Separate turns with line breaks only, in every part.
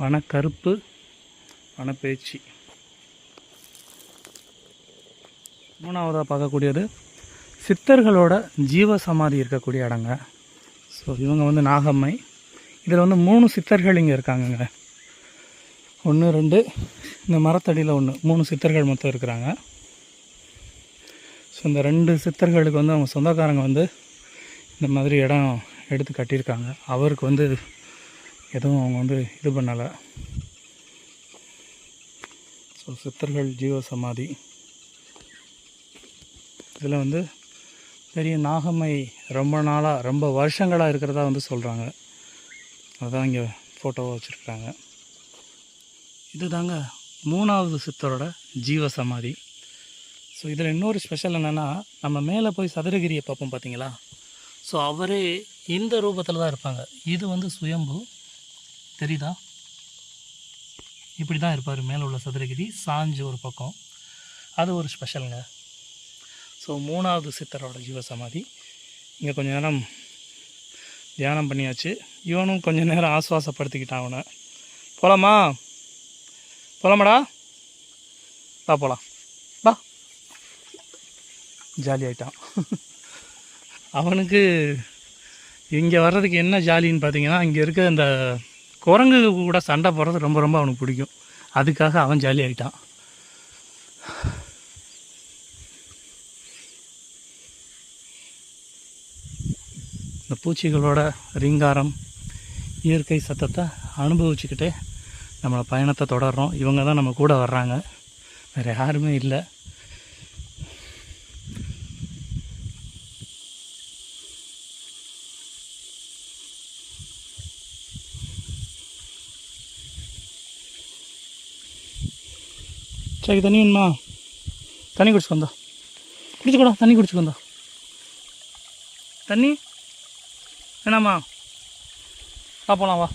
வனக்கருப்பு, வனப்பேச்சி. மூணாவதாக பார்க்கக்கூடியது சித்தர்களோட ஜீவசமாதி இருக்கக்கூடிய இடங்க. ஸோ இவங்க வந்து நாகம்மை. இதில் வந்து 3 சித்தர்கள் இங்கே இருக்காங்கங்க. 1 2 இந்த மரத்தடியில் 1 3 சித்தர்கள் மொத்தம் இருக்கிறாங்க. ஸோ இந்த 2 சித்தர்களுக்கு வந்து அவங்க சொந்தக்காரங்க வந்து இந்த மாதிரி இடம் எடுத்து கட்டியிருக்காங்க. அவருக்கு வந்து எதுவும் அவங்க வந்து இது பண்ணலை. ஸோ சித்தர்கள் ஜீவசமாதி. இதில் வந்து பெரிய நாகம்மை ரொம்ப நாளாக ரொம்ப வருஷங்களாக இருக்கிறதா வந்து சொல்கிறாங்க. அதுதான் இங்கே ஃபோட்டோவாக வச்சுருக்காங்க. இது தாங்க 3வது சித்தரோட ஜீவசமாதி. ஸோ இதில் இன்னொரு ஸ்பெஷல் என்னென்னா, நம்ம மேலே போய் சதுரகிரியை பார்ப்போம் பார்த்தீங்களா? ஸோ அவரே இந்த ரூபத்தில் தான் இருப்பாங்க. இது வந்து சுயம்பு தெரியுதா? இப்படி தான் இருப்பார். மேலே உள்ள சதுரகிரி சாஞ்சு ஒரு பக்கம். அது ஒரு ஸ்பெஷலுங்க. ஸோ 3வது சித்தரோட ஜீவசமாதி. இங்கே கொஞ்சம் நேரம் தியானம் பண்ணியாச்சு. இவனும் கொஞ்சம் நேரம் ஆசுவாசப்படுத்திக்கிட்டான். அவனை போகலாமா? போகலாமாடா? வா போகலாம். வா. ஜாலி ஆகிட்டான். அவனுக்கு இங்கே வர்றதுக்கு என்ன ஜாலின்னு பார்த்தீங்கன்னா, இங்கே இருக்க இந்த குரங்கு கூட சண்டை போடுறது ரொம்ப ரொம்ப அவனுக்கு பிடிக்கும். அதுக்காக அவன் ஜாலி ஆகிட்டான். இந்த பூச்சிகளோட ரீங்காரம், இயற்கை சத்தத்தை அனுபவிச்சுக்கிட்டே நம்மளை பயணத்தை தொடர்றோம். இவங்க தான் நம்ம கூட வர்றாங்க, வேறு யாருமே இல்லை. சரி, தண்ணி வேணுமா? தண்ணி குடிச்சு வந்தா. குடிச்சுக்கூடா, தண்ணி குடிச்சு வந்தா. தண்ணி வேணாமா? வா போகலாம், வா.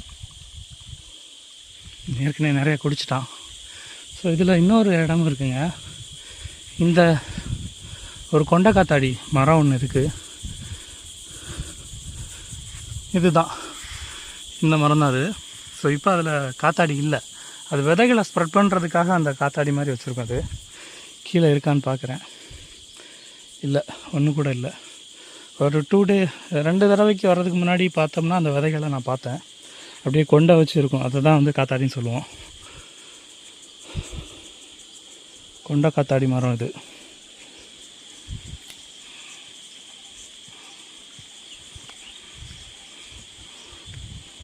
ஏற்கனவே நிறைய குடிச்சிட்டான். ஸோ இதில் இன்னொரு இடம் இருக்குங்க. இந்த ஒரு கொண்டைக்காத்தாடி மரம் ஒன்று இருக்குது. இதுதான் இந்த மரம் தான் அது. ஸோ இப்போ அதில் காத்தாடி இல்லை. அது விதைகளை ஸ்ப்ரெட் பண்ணுறதுக்காக அந்த காத்தாடி மாதிரி வச்சுருக்கோம். அது கீழே இருக்கான்னு பார்க்குறேன். இல்லை, ஒன்று கூட இல்லை. ஒரு 2 தடவைக்கு வர்றதுக்கு முன்னாடி பார்த்தோம்னா அந்த விதைகளை நான் பார்த்தேன். அப்படியே கொண்டை வச்சுருக்கோம். அதை தான் வந்து காத்தாடின்னு சொல்லுவோம். கொண்டை காத்தாடி மரம் இது.